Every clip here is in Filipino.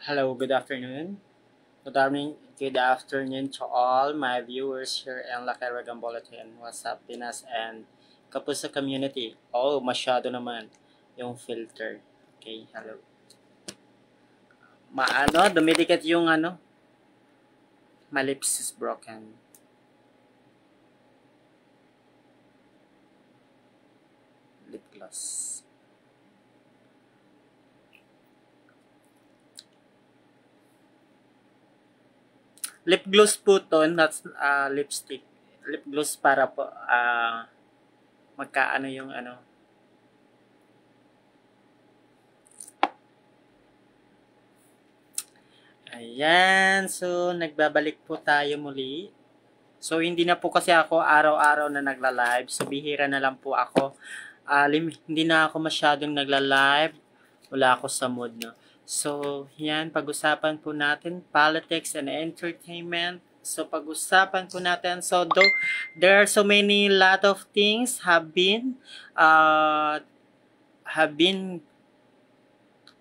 Hello, good afternoon. Good afternoon to all my viewers here in La Caragan Bulletin. What's up, Pinas and Kapuso community? Oh, masyado naman yung filter. Okay, hello. Dumidikit yung my lips is broken. Lip gloss. Lip gloss po to, not lipstick. Lip gloss para po magkaano yung Ayan, so nagbabalik po tayo muli. So hindi na po kasi ako araw-araw na nagla-live. So bihira na lang po ako. Hindi na ako masyadong nagla-live. Wala ako sa mood, no. So, yan, pag-usapan po natin politics and entertainment. So, pag-usapan po natin. So, though there are so many lot of things have been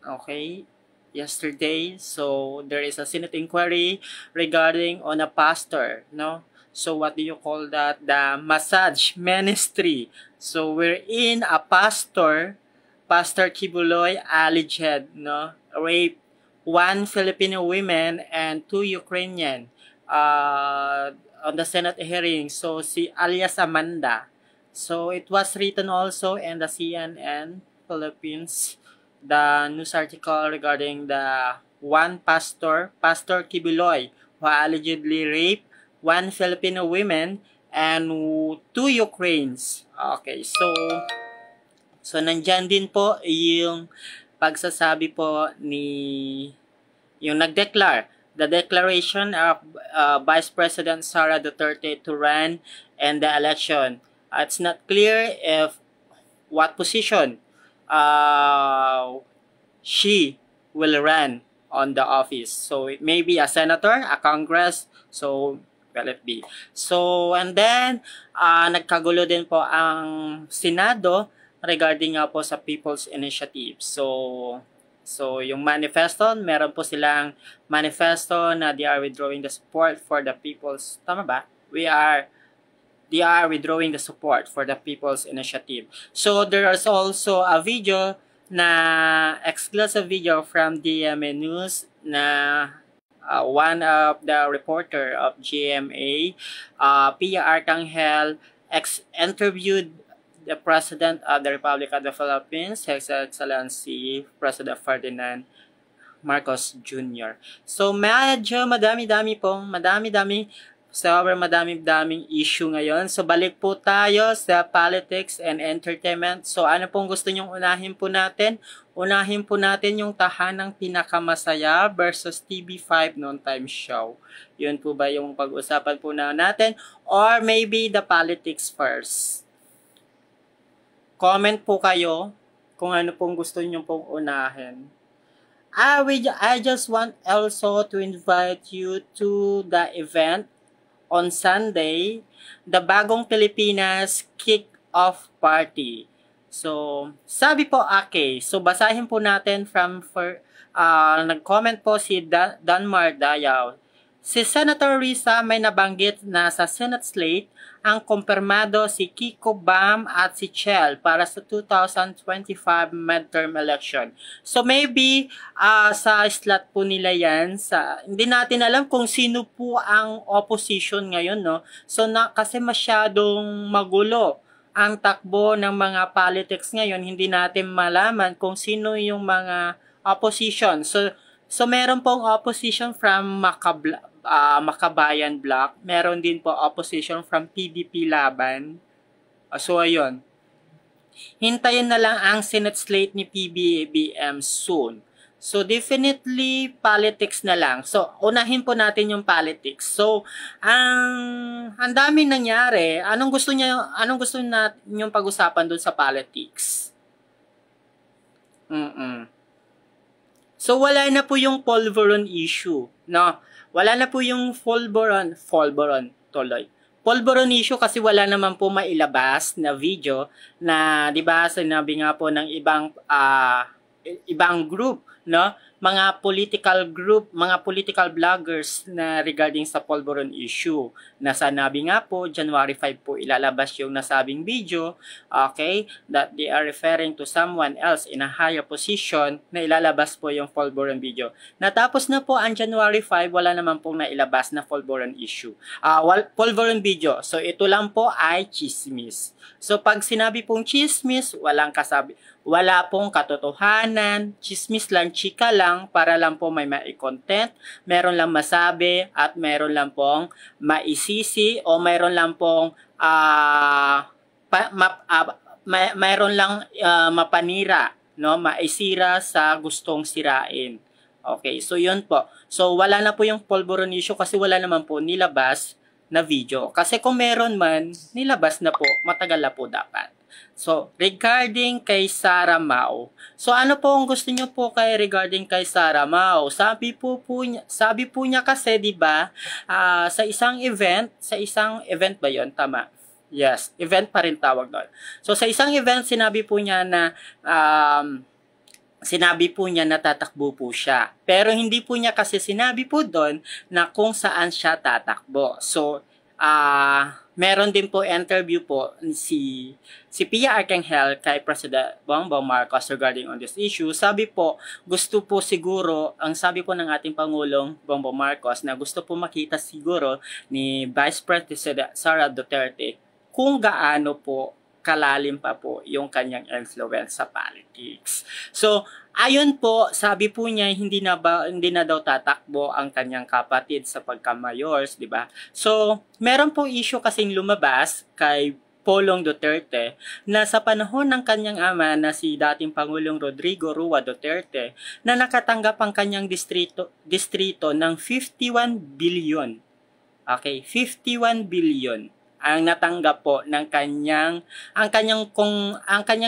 okay yesterday. So, there is a Senate inquiry regarding on a pastor, no? So, what do you call that? The massage ministry. So, we're in a Pastor Kibuloy alleged, no, rape 1 Filipino women and 2 Ukrainian on the Senate hearing. So, si alias Amanda. So, it was written also in the CNN Philippines, the news article regarding the one Pastor Kibuloy, who allegedly raped 1 Filipino women and 2 Ukrainians. Okay, so nandyan din po yung pagsasabi po ni yung nag-declare, the declaration of Vice President Sara Duterte to run in the election. It's not clear if what position she will run on the office. So it may be a senator, a Congress, so well it be. So and then nagkagulo din po ang Senado regarding nga po sa People's Initiative. So yung manifesto, meron po silang manifesto na they are withdrawing the support for the people's, tama ba? They are withdrawing the support for the People's Initiative. So there is also a video na exclusive video from DMA News na one of the reporter of GMA, Pia Arcangel, interviewed the President of the Republic of the Philippines, His Excellency President Ferdinand Marcos Jr. So medyo madami-daming issue ngayon. So balik po tayo sa politics and entertainment. So ano pong gusto nyong unahin po natin? Unahin po natin yung tahanang pinakamasaya versus TV5 noon time show. Yun po ba yung pag-usapan po natin? Or maybe the politics first? Comment po kayo kung ano pong gusto nyo pong unahin. I just want also to invite you to the event on Sunday, the Bagong Pilipinas Kick-Off Party. So, sabi po so basahin po natin from nag-comment po si Danmar Dayaw. Si Senator Risa may nabanggit na sa Senate slate ang kumpirmado si Kiko Bam at si Chel para sa 2025 midterm election. So maybe sa slot po nila yan, hindi natin alam kung sino po ang opposition ngayon, no? So kasi masyadong magulo ang takbo ng mga politics ngayon, hindi natin malaman kung sino yung mga opposition. So meron pong opposition from Makabayan Bloc. Meron din po opposition from PDP Laban. So ayun. Hintayin na lang ang Senate slate ni PBBM soon. So definitely politics na lang. So unahin po natin yung politics. So ang daming nangyari. Anong gusto natin yung pag-usapan doon sa politics? So wala na po yung Polvoron issue, no? Wala na po yung Polvoron issue kasi wala naman po mailabas na video na, 'di ba, sinabi nga po ng ibang group, no, mga political group, mga political bloggers na regarding sa Polvoron issue. Nasabi nga po, January 5 po ilalabas yung nasabing video, okay, that they are referring to someone else in a higher position na ilalabas po yung Polvoron video. Natapos na po ang January 5, wala naman pong nailabas na Polvoron issue. Polvoron video. So, ito lang po ay chismis. So, pag sinabi pong chismis, wala pong katotohanan, chismis lang, chika lang, para lang po may mai-content, meron lang masabi, at meron lang pong maisisi, o meron lang pong mayroon lang mapanira, no, maisira sa gustong sirain. Okay, so yun po. So wala na po yung Polvoron issue kasi wala naman po nilabas na video. Kasi kung meron man, nilabas na po, matagal na po dapat. So, regarding kay Sara Mao. So, ano po ang gusto niyo po regarding kay Sara Mao? Sabi po niya kasi, 'di ba, sa isang event ba 'yon? Tama. Yes, event pa rin tawag doon. So, sa isang event, sinabi po niya na tatakbo po siya. Pero hindi po niya kasi sinabi po doon na kung saan siya tatakbo. So, meron din po interview po si Pia Arcangel kay President Bongbong Marcos regarding on this issue. Sabi po, gusto po siguro, ang sabi po ng ating Pangulong Bongbong Marcos na gusto po makita siguro ni Vice President Sara Duterte kung gaano po kalalim pa po yung kanyang influence sa politics. So, ayon po, sabi po niya hindi na daw tatakbo ang kanyang kapatid sa pagka-mayors, 'di ba? So, meron pong issue kasing lumabas kay Polong Duterte na sa panahon ng kanyang ama na si dating Pangulong Rodrigo Roa Duterte na nakatanggap ang kanyang distrito ng 51 billion. Okay, 51 billion ang natanggap po ng kanyang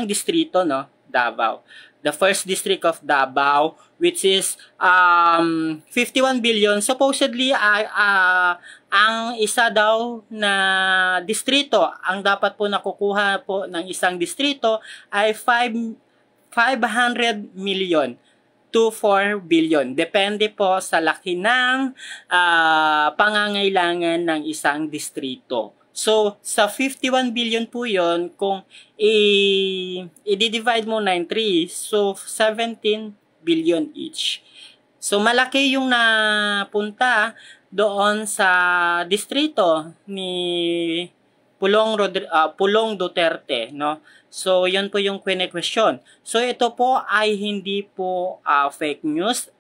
distrito, no, Davao. The first district of Davao, which is 51 billion. Supposedly ang isa daw na distrito, ang dapat po nakukuha po ng isang distrito ay 500 million to 4 billion. Depende po sa laki ng pangangailangan ng isang distrito. So, sa 51 billion po yon, kung i-divide mo 9-3, so 17 billion each. So, malaki yung napunta doon sa distrito ni Pulong Duterte, no? So, yun po yung question. So, ito po ay hindi po fake news.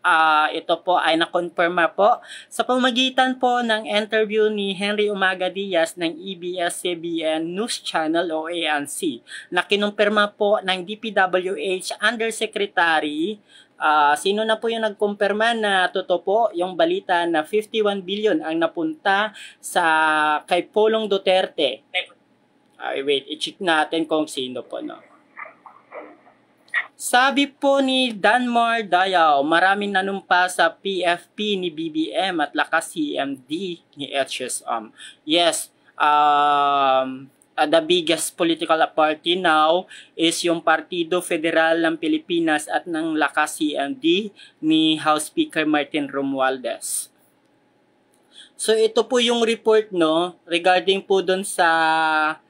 Ito po ay nakonfirma po sa pamagitan po ng interview ni Henry Umaga Diaz ng ABS-CBN News Channel o ANC na kinumpirma po ng DPWH Undersecretary. Sino na po yung nagkumpirma na totoo po yung balita na 51 billion ang napunta kay Polong Duterte? Wait, i-check natin kung sino po, no? Sabi po ni Danmar Dayaw, maraming nanumpa sa PFP ni BBM at lakas CMD ni HSM. Yes, the biggest political party now is yung Partido Federal ng Pilipinas at ng lakas CMD ni House Speaker Martin Romualdez. So ito po yung report, no, regarding po dun sa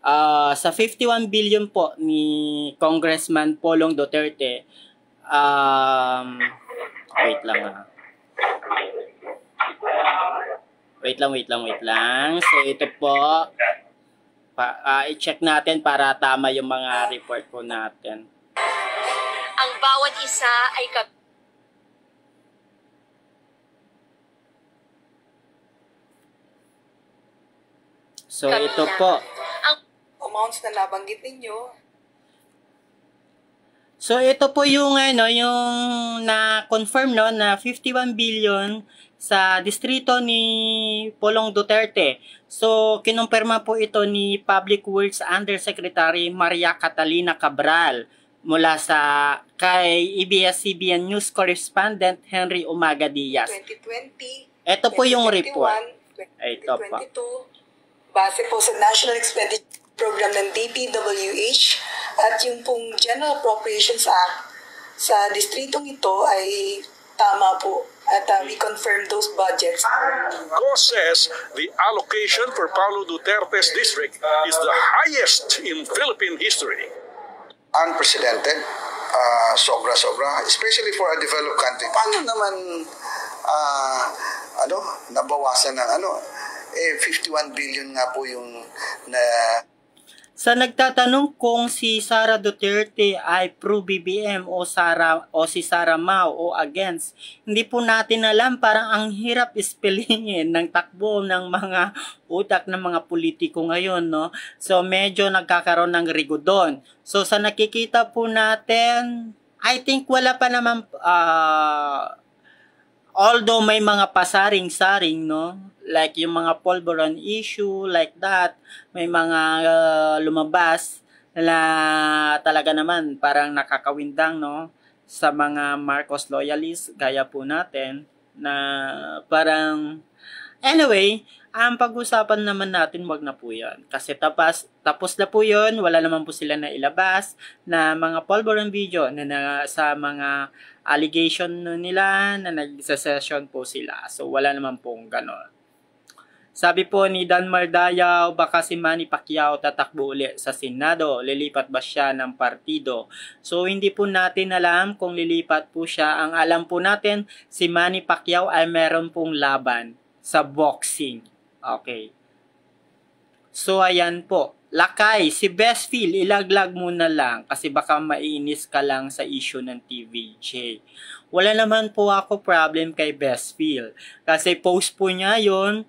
51 billion po ni Congressman Polong Duterte. Wait lang. Wait lang. So ito po, i-check natin para tama yung mga report po natin. Ang bawat isa ay So ito po. Amounts na nabanggit ninyo. So ito po yung yung na-confirm, no, na 51 billion sa distrito ni Polong Duterte. So kinumpirma po ito ni Public Works Undersecretary Maria Catalina Cabral mula kay ABS-CBN News Correspondent Henry Umaga Diaz. 2020. Ito po yung report. 2022, base po sa National Expenditure Program ng DPWH at yung pong General Appropriations Act sa distritong ito ay tama po. At we confirm those budgets. Go says the allocation for Paulo Duterte's district is the highest in Philippine history. Unprecedented, sobra-sobra, especially for a developed country. Paano naman nabawasan ng 51 billion nga po yung na. Sa nagtatanong kung si Sara Duterte ay pro-BBM o si Sara Mau o against, hindi po natin alam, parang ang hirap spellingin ng takbo ng mga utak ng mga politiko ngayon, no? So medyo nagkakaroon ng rigodon. So sa nakikita po natin, I think wala pa naman although may mga pasaring-saring, no? Like yung mga Polvoron issue, like that, may mga lumabas na talaga naman parang nakakawindang, no? Sa mga Marcos loyalists, gaya po natin, na parang, anyway, ang pag-usapan naman natin, wag na po yan. Kasi tapos na po yun, wala naman po sila na ilabas na mga Polvoron video na sa mga allegation nila na nag-session po sila. So, wala naman pong ganon. Sabi po ni Dan Mardayaw, baka si Manny Pacquiao tatakbo ulit sa Senado. Lilipat ba siya ng partido? So, hindi po natin alam kung lilipat po siya. Ang alam po natin, si Manny Pacquiao ay meron pong laban sa boxing. Okay. So, ayan po. Lakay, si Bestfield, ilaglag mo na lang kasi baka mainis ka lang sa issue ng TVJ. Wala naman po ako problem kay Bestfield. Kasi post po niya yun,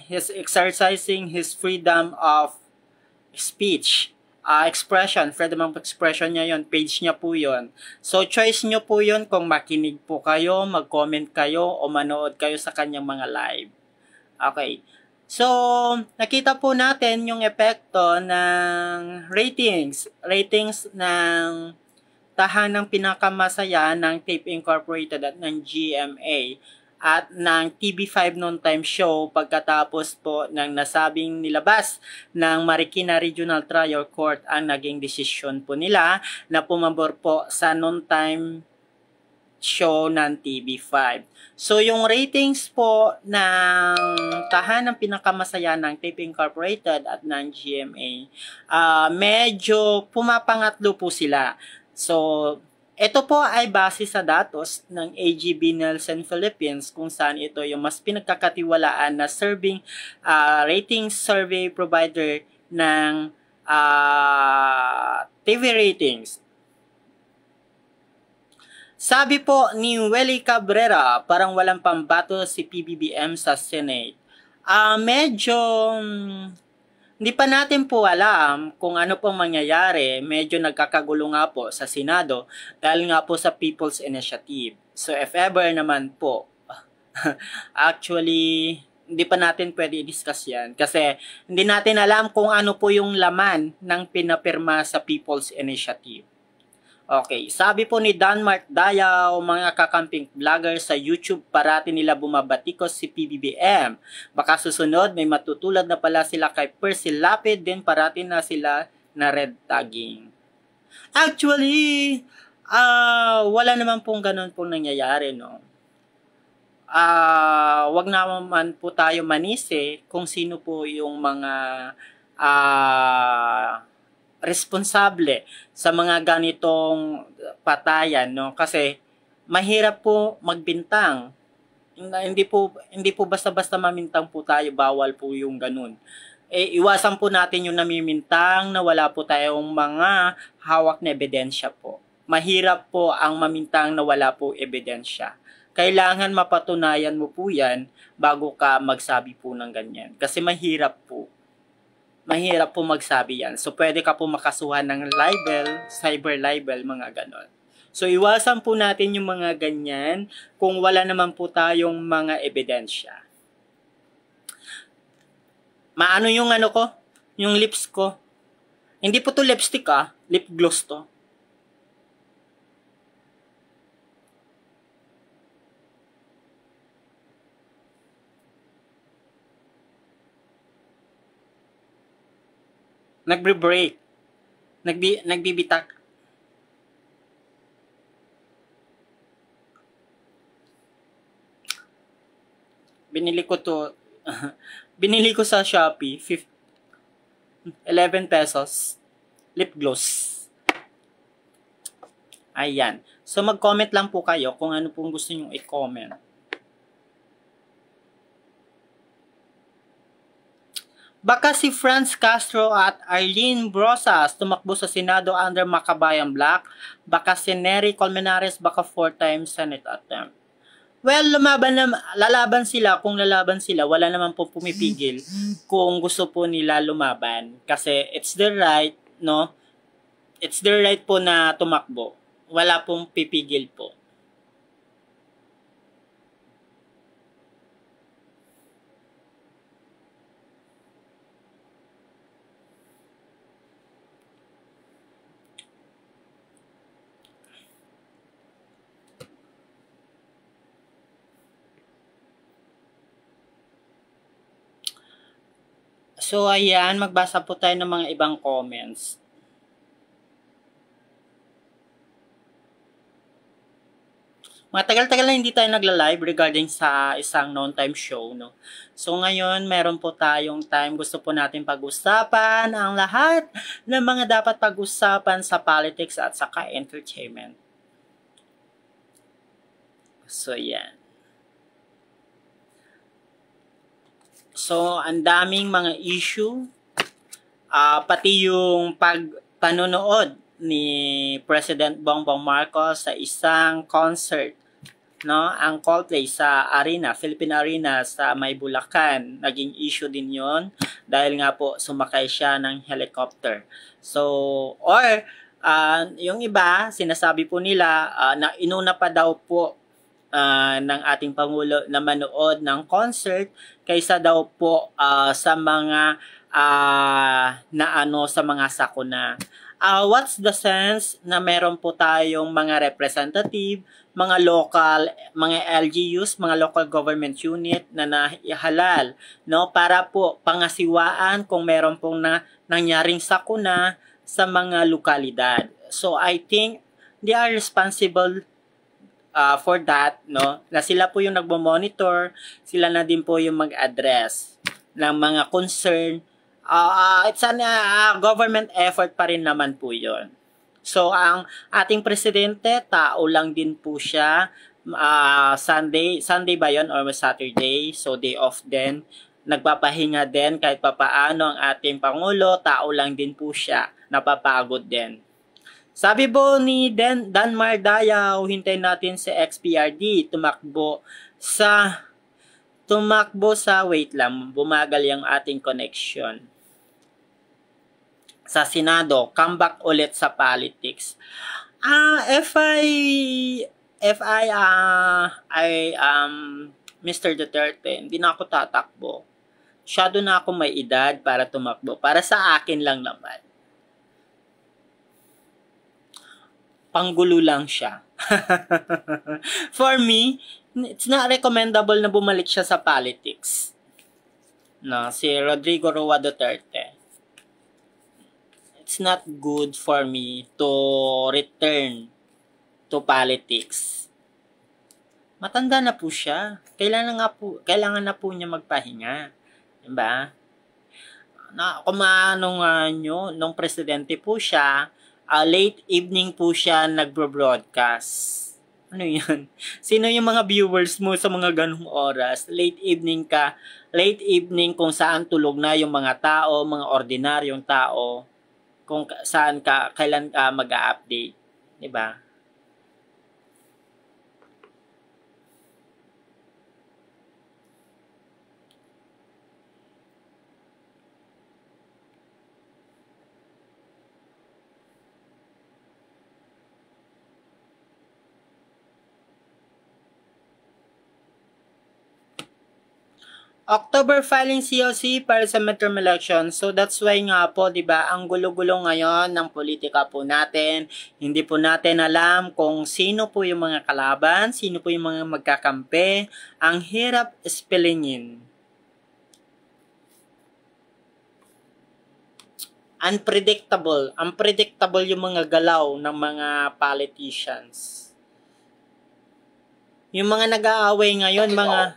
he's exercising his freedom of speech, freedom of expression niya yon, page niya po yon. So, choice niyo po yon kung makinig po kayo, mag-comment kayo, o manood kayo sa kanyang mga live. Okay. So, nakita po natin yung epekto ng ratings ng tahanang pinakamasaya ng Tape Incorporated at ng GMA at ng TV5 Noon Time Show pagkatapos po ng nasabing nilabas ng Marikina Regional Trial Court ang naging desisyon po nila na pumabor po sa Noon Time Show ng TV5. So, yung ratings po ng tahanang pinakamasaya ng Tape Incorporated at ng GMA, medyo pumapangatlo po sila. So, ito po ay base sa datos ng AGB Nielsen Philippines kung saan ito yung mas pinagkakatiwalaan na ratings survey provider ng TV ratings. Sabi po ni Welly Cabrera, parang walang pambato si PBBM sa Senate. Medyo hindi pa natin po alam kung ano pong mangyayari. Medyo nagkakagulo nga po sa Senado dahil nga po sa People's Initiative. So if ever naman po, actually, hindi pa natin pwede i-discuss yan kasi hindi natin alam kung ano po yung laman ng pinapirma sa People's Initiative. Okay, sabi po ni Dan Mardayaw, mga kakamping vlogger sa YouTube, parati nila bumabatikos si PBBM. Baka susunod, may matutulad na pala sila kay Percy Lapid, din parati na sila na red tagging. Actually, wala naman pong ganun pong nangyayari, no? Wag naman po tayo manisi kung sino po yung mga responsable sa mga ganitong patayan, no? Kasi mahirap po magbintang. Hindi po basta-basta mamintang po tayo, bawal po yung ganun. Iwasan po natin yung namimintang na wala po tayong mga hawak na ebidensya po. Mahirap po ang mamintang na wala po ebidensya. Kailangan mapatunayan mo po yan bago ka magsabi po ng ganyan. Kasi mahirap po magsabi yan. So, pwede ka po makasuhan ng libel, cyber libel, mga ganon. So, iwasan po natin yung mga ganyan kung wala naman po tayong mga ebidensya. Maano yung ano ko? Yung lips ko. Hindi po to lipstick lip gloss to. Nagbe-break. Nagbibitak. Binili ko to. Binili ko sa Shopee. 11 pesos. Lip gloss. Ayan. So, mag-comment lang po kayo kung ano pong gusto nyo i-comment. Baka si Franz Castro at Arlene Brosas tumakbo sa Senado under Makabayan Black. Baka si Nery Colmenares, baka 4-time Senate attempt. Well, lalaban sila. Kung lalaban sila, wala naman po pumipigil kung gusto po nila lumaban. Kasi it's their right, no? It's their right po na tumakbo. Wala pong pipigil po. So, ayan, magbasa po tayo ng mga ibang comments. Matagal-tagal na hindi tayo nagla-live regarding sa isang non-time show, no? So, ngayon, meron po tayong time. Gusto po natin pag-usapan ang lahat ng mga dapat pag-usapan sa politics at saka entertainment. So, yan. So, ang daming mga issue, pati yung panonood ni President Bongbong Marcos sa isang concert, no, ang Coldplay sa Arena, Philippine Arena sa May Bulacan. Naging issue din yon dahil nga po sumakay siya ng helicopter. So, or yung iba, sinasabi po nila na inuna pa daw po ng ating Pangulo na manood ng concert kaysa daw po sa mga sa mga sakuna. What's the sense na meron po tayong mga representative, mga local, mga LGUs, mga local government unit na nahalal, no, para po pangasiwaan kung meron pong nangyaring sakuna sa mga lokalidad. So I think they are responsible for that, no, na sila po yung nagmo-monitor, sila na din po yung mag-address ng mga concern. It's a government effort pa rin naman po yun. So, ang ating presidente, tao lang din po siya. Sunday ba yun or Saturday? So, day off din. Nagpapahinga din kahit papaano ang ating Pangulo, tao lang din po siya. Napapagod din. Sabi po ni Danmar Dayaw, hintayin natin si XPRD tumakbo sa wait lang, bumagal yung ating connection. Sa Senado, comeback ulit sa politics. Mr. Duterte, hindi na ako tatakbo. Masyado na ako may edad para tumakbo. Para sa akin lang naman. Panggulo lang siya. For me, it's not recommendable na bumalik siya sa politics. No, si Rodrigo Roa Duterte. It's not good for me to return to politics. Matanda na po siya. Kailangan na po niya magpahinga. Diba? Kung maano nga nyo, nung presidente po siya, late evening po siya nagbo-broadcast. Ano yun? Sino yung mga viewers mo sa mga ganung oras? Late evening kung saan tulog na yung mga tao, mga ordinaryong tao, kung kailan ka mag-a-update. Diba? October filing COC para sa midterm election. So that's why nga po, 'di ba, ang gulo-gulo ngayon ng politika po natin. Hindi po natin alam kung sino po yung mga kalaban, sino po yung mga magkakampi. Ang hirap spellingin. Unpredictable yung mga galaw ng mga politicians. Yung mga nag-aaway ngayon, mga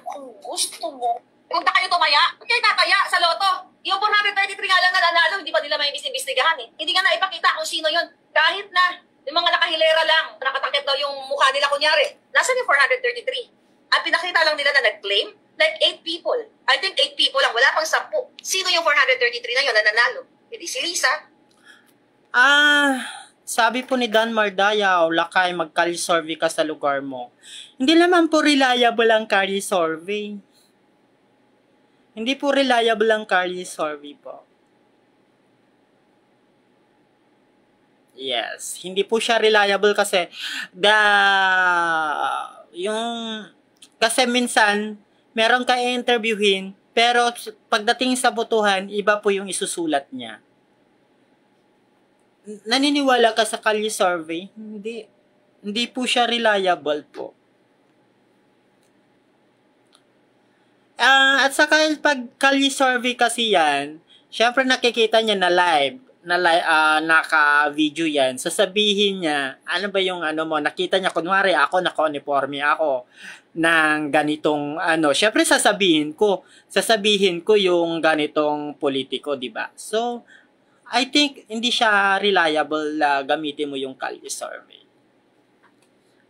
gusto mo, huwag na kayo tumaya. Huwag kayo tataya sa loto. Yung 433 nga lang na nanalo, hindi pa nila may imbestigahan eh. Hindi nga naipakita kung sino yun. Kahit na yung mga nakahilera lang, nakatakip daw yung mukha nila kunyari. Nasaan yung 433? At pinakita lang nila na nag-claim, like 8 people. I think 8 people lang, wala pang 10. Sino yung 433 na yun na nanalo? Hindi si Lisa. Sabi po ni Dan Mardayaw, Lakay, mag-Kali survey ka sa lugar mo. Hindi naman po reliable ang Kali survey. Hindi po reliable ang Kali survey po. Yes, hindi po siya reliable kasi kasi minsan meron ka i-interviewin pero pagdating sa botohan, iba po yung isusulat niya. Naniniwala ka sa Kali survey? Hindi. Hindi po siya reliable po. At saka pag Kali survey kasi yan, syempre nakikita niya na live, naka-video yan. Sasabihin niya, ano ba yung mo, nakita niya, kunwari ako, naka-uniforme ako ng ganitong syempre sasabihin ko yung ganitong politiko, di ba? So, I think hindi siya reliable gamitin mo yung Kali survey.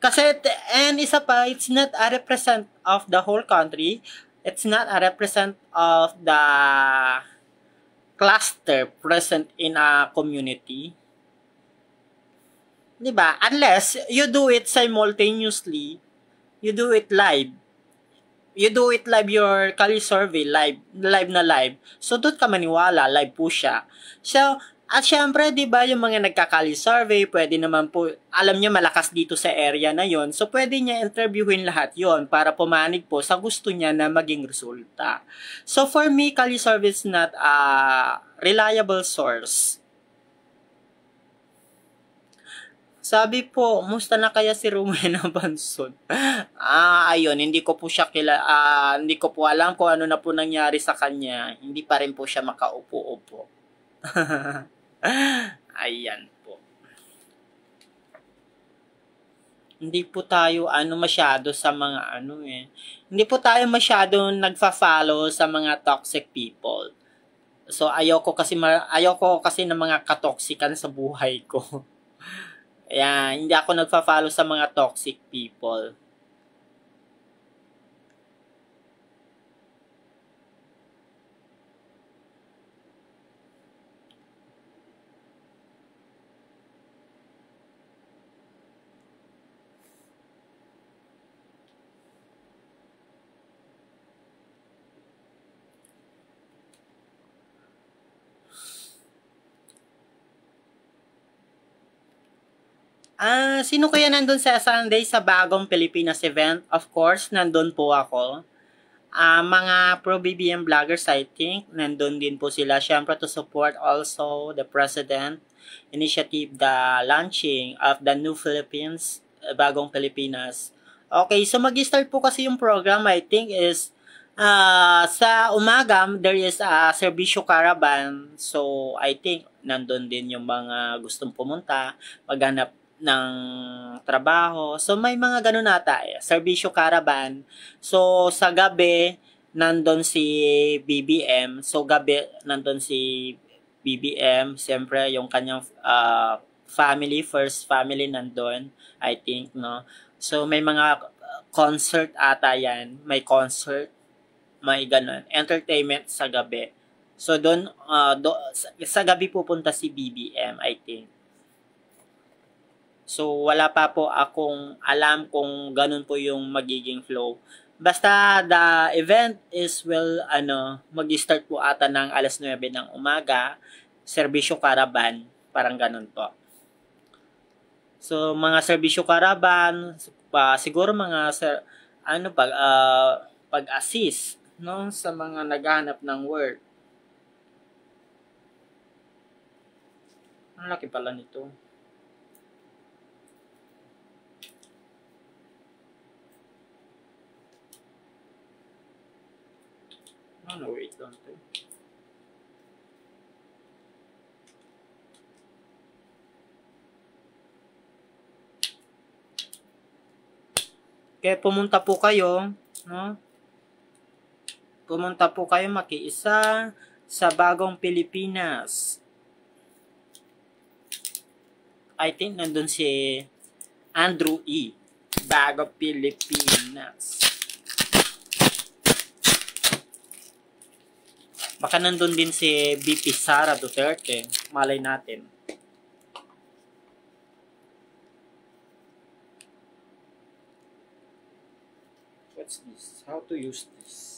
Kasi, and isa pa, it's not a represent of the whole country. It's not a represent of the cluster present in a community. Diba? Unless you do it simultaneously, you do it live. You do it live, your Kali survey, live na live. So, doon ka maniwala, live po siya. So, at syempre, di ba, yung mga nagka-Kali survey, pwede naman po, alam niyo malakas dito sa area na yon. So, pwede niya interviewin lahat yon para pumanig po sa gusto niya na maging resulta. So, for me, Kali survey is not a reliable source. Sabi po, musta na kaya si Rowena Banson? Ayun, hindi ko po siya hindi ko po alam kung ano na po nangyari sa kanya. Hindi pa rin po siya makaupo-upo. Ayan po. Hindi po tayo masyado sa mga Hindi po tayo masyado nagfa-follow sa mga toxic people. So ayoko kasi ng mga katoksikan sa buhay ko. Ayan, hindi ako nagfa-follow sa mga toxic people. Sino kaya nandun sa Sunday sa Bagong Pilipinas event? Of course, nandun po ako. Mga pro-BBM vloggers, I think, nandun din po sila. Siyempre, to support also the President initiative, the launching of the New Philippines, Bagong Pilipinas. Okay, so mag-start po kasi yung program, I think, is sa umaga, there is a Serbisyo Caravan. So, I think, nandun din yung mga gustong pumunta, maghanap ng trabaho. So, may mga ganun nata Serbisyo Caravan. So, sa gabi, nandun si BBM. So, gabi, nandun si BBM. Siyempre, yung kanyang first family nandun, I think, no? So, may mga concert ata yan. May concert, may ganun. Entertainment sa gabi. So, doon, sa gabi pupunta si BBM, I think. So, wala pa po akong alam kung ganun po yung magiging flow. Basta, the event is, mag-start po ata ng alas 9 ng umaga. Serbisyo Caravan, parang ganun po. So, mga Serbisyo Caravan, siguro mga, pag-assist, no, sa mga naghahanap ng work. Ang laki pala nito. Wait lang ito. Kaya pumunta po kayo, no? Pumunta po kayo makiisa sa Bagong Pilipinas. I think nandun si Andrew E. Bagong Pilipinas. Baka nandun din si VP Sara Duterte. Malay natin. What's this? How to use this?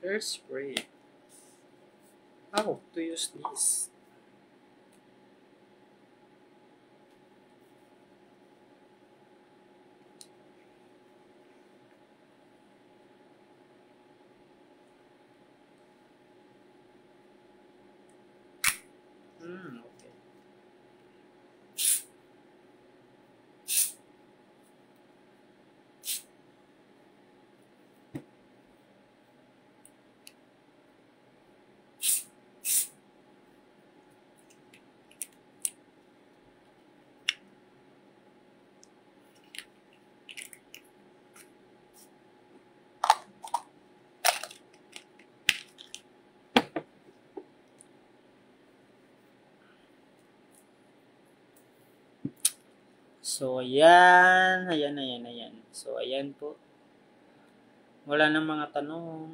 There's spray. How to use this? Okay. So, ayan. So, ayan po. Wala nang mga tanong.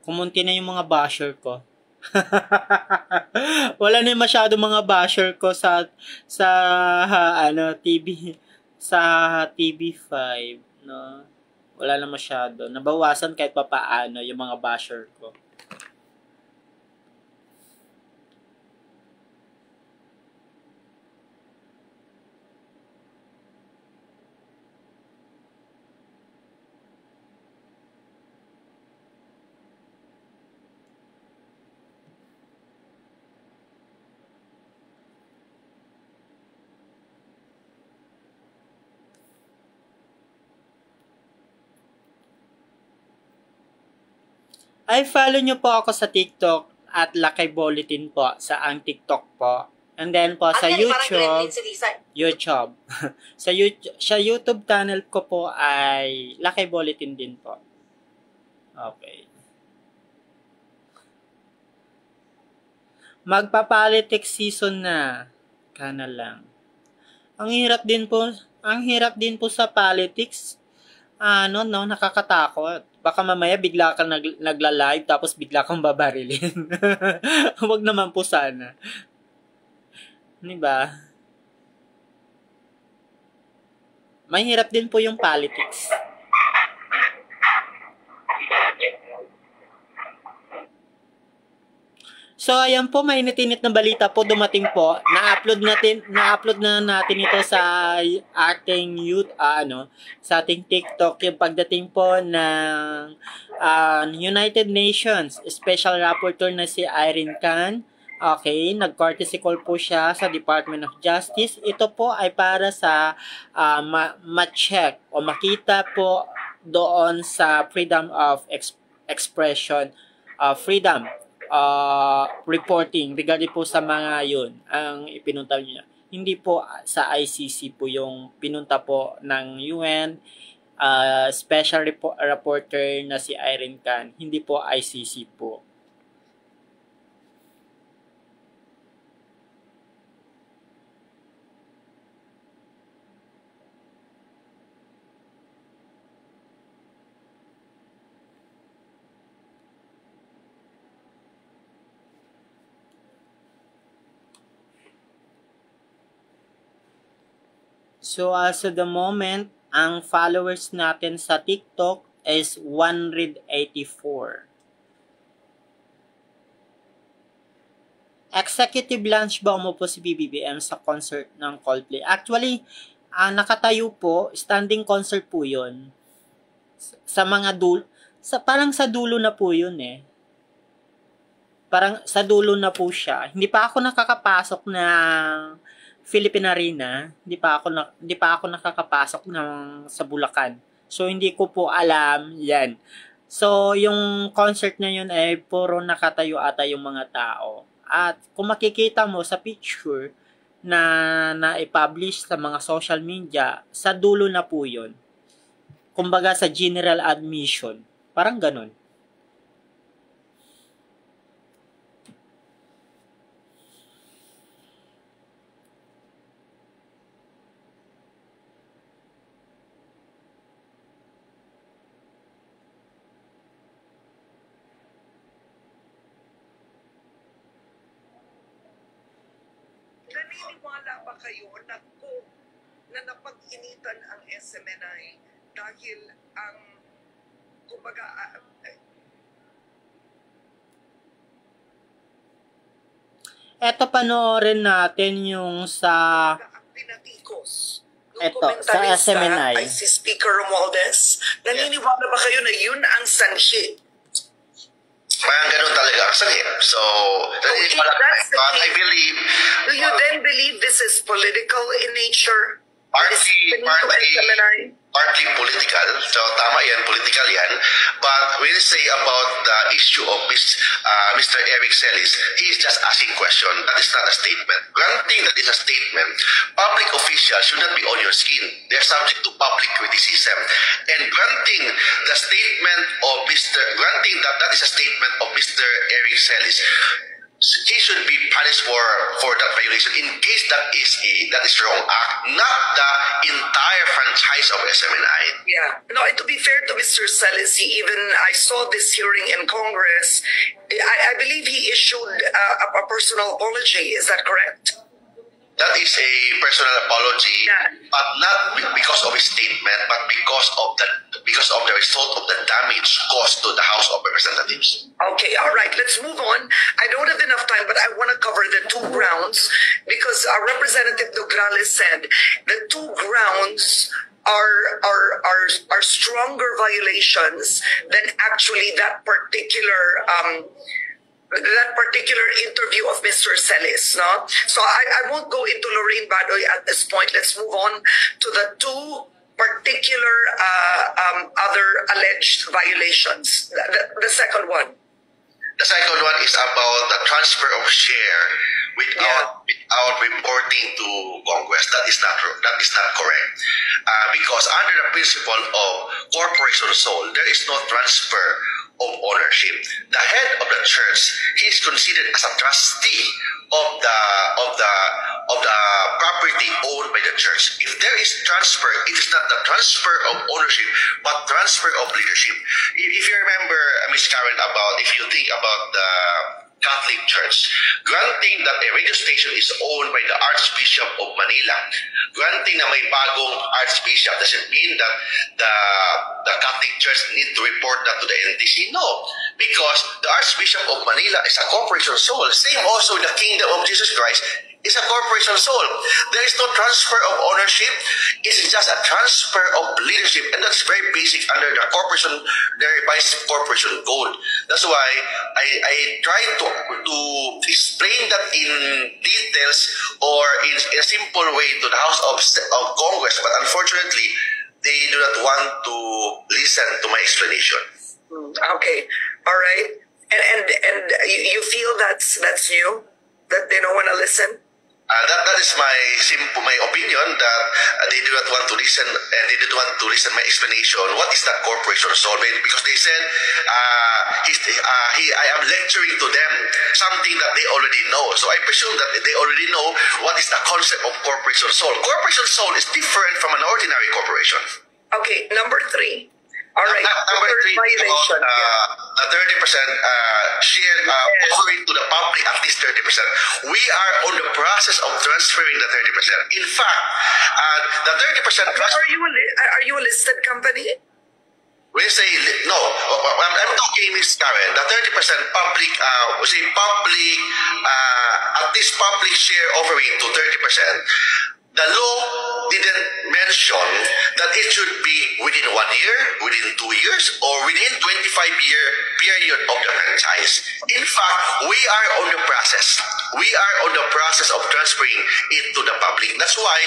Kumunti na yung mga basher ko. Wala na masyado mga basher ko sa TV sa TV5, no. Wala na masyado. Nabawasan kahit papaano yung mga basher ko. Ay, follow nyo po ako sa TikTok at Lakay Bulletin po sa ang TikTok po. And then po sa YouTube. Sa YouTube channel ko po ay Lakay Bulletin din po. Okay. Magpa-politics season na. Kana lang. Ang hirap din po sa politics. Nakakatakot. Baka mamaya bigla kang nagla-live tapos bigla kang babarilin. Huwag naman po sana. Diba? Mahirap din po yung politics. So, ayan po, mainit-init na balita po dumating po. Na-upload na natin ito sa ating sa ating TikTok, yung pagdating po ng United Nations Special Rapporteur na si Irene Khan. Okay, nag-courtesy call po siya sa Department of Justice. Ito po ay para sa ma-check o makita po doon sa freedom of expression, freedom reporting regarding po sa mga yun ang ipinunta niya. Hindi po sa ICC po yung pinunta po ng UN special reporter na si Irene Khan. Hindi po ICC po. So, as of the moment, ang followers natin sa TikTok is 184. Executive lunch ba mo po si BBBM sa concert ng Coldplay? Actually, nakatayo po, standing concert po yun. Sa mga parang sa dulo na po yun eh. Parang sa dulo na po siya. Hindi pa ako nakakapasok ng Philippine Arena, hindi pa ako nakakapasok sa Bulacan. So hindi ko po alam 'yan. So yung concert na yun ay puro nakatayo ata yung mga tao. At kung makikita mo sa picture na i-publish sa mga social media, sa dulo na po yun. Kumbaga sa general admission. Parang ganun. Naniniwala ba kayo na napag-initan ang SMNI dahil ang kumbaga Eto panoorin natin yung sa ang pinatikos eto sa SMNI. ay si Speaker Romualdez. Naniniwala ba kayo na yun ang sanhi? Parang ganun talaga ang sanhi. So, naniniwala ka. But I believe... Do you then believe this is political in nature? Partly political. So, tama yan, political yan. But when you say about the issue of Mr. Eric Celis, he is just asking question. That is not a statement. Granting that is a statement, public officials should not be on your skin. They are subject to public criticism. And granting the statement of granting that is a statement of Mr. Eric Celis, he should be punished for that violation in case that is wrong act, not the entire franchise of SMNI. Yeah. No, and to be fair to Mr. Celis, I saw this hearing in Congress. I believe he issued a personal apology. Is that correct? That is a personal apology, but not because of his statement, but because of the result of the damage caused to the House of Representatives. Okay, all right. Let's move on. I don't have enough time, but I want to cover the two grounds because our Representative Nograles said the two grounds are stronger violations than actually that particular interview of Mr. Celis, no? So I won't go into Lorraine Badoy at this point. Let's move on to the two particular other alleged violations. The second one. The second one is about the transfer of share without reporting to Congress. That is not correct. Because under the principle of corporation sole, there is no transfer of ownership. The head of the church, he is considered as a trustee of the property owned by the church. If there is transfer, it is not the transfer of ownership, but transfer of leadership. If you remember, Ms. Karen, if you think about the Catholic Church, granting that a radio station is owned by the Archbishop of Manila, granting na may bagong Archbishop, does it mean that the Catholic Church need to report that to the NTC? No, because the Archbishop of Manila is a corporation sole. Same also the Kingdom of Jesus Christ is a corporation sole. There is no transfer of ownership. It is just a transfer of leadership, and that's very basic under the revised corporation code. That's why I try to explain that in details or in a simple way to the House of Congress, but unfortunately, they do not want to listen to my explanation. Okay, all right, and you feel that's new, that they don't want to listen. That is my opinion, that they do not want to listen, and they don't want to listen my explanation. What is that corporation sole? Because they said I am lecturing to them something that they already know. So I presume that they already know what is the concept of corporation sole. Corporation sole is different from an ordinary corporation. Okay, number 3. All right. Number 3 violation. The 30% share offering to the public, at least 30%. We are on the process of transferring the 30%. In fact, the 30% Are you a listed company? When you say no, I'm talking, Ms. Karen, the 30% public, at least public share offering to 30%. The law didn't mention that it should be within 1 year, within 2 years, or within 25-year period of the franchise. In fact, we are on the process. we are on the process of transferring it to the public. That's why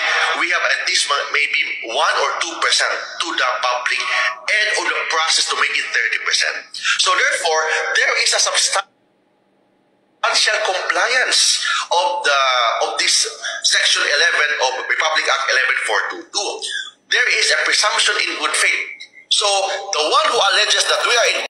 we have at least maybe 1 or 2% to the public and on the process to make it 30%. So therefore, there is a substantial compliance of this Section 11 of Republic Act 11422. There is a presumption in good faith. So the one who alleges that we are in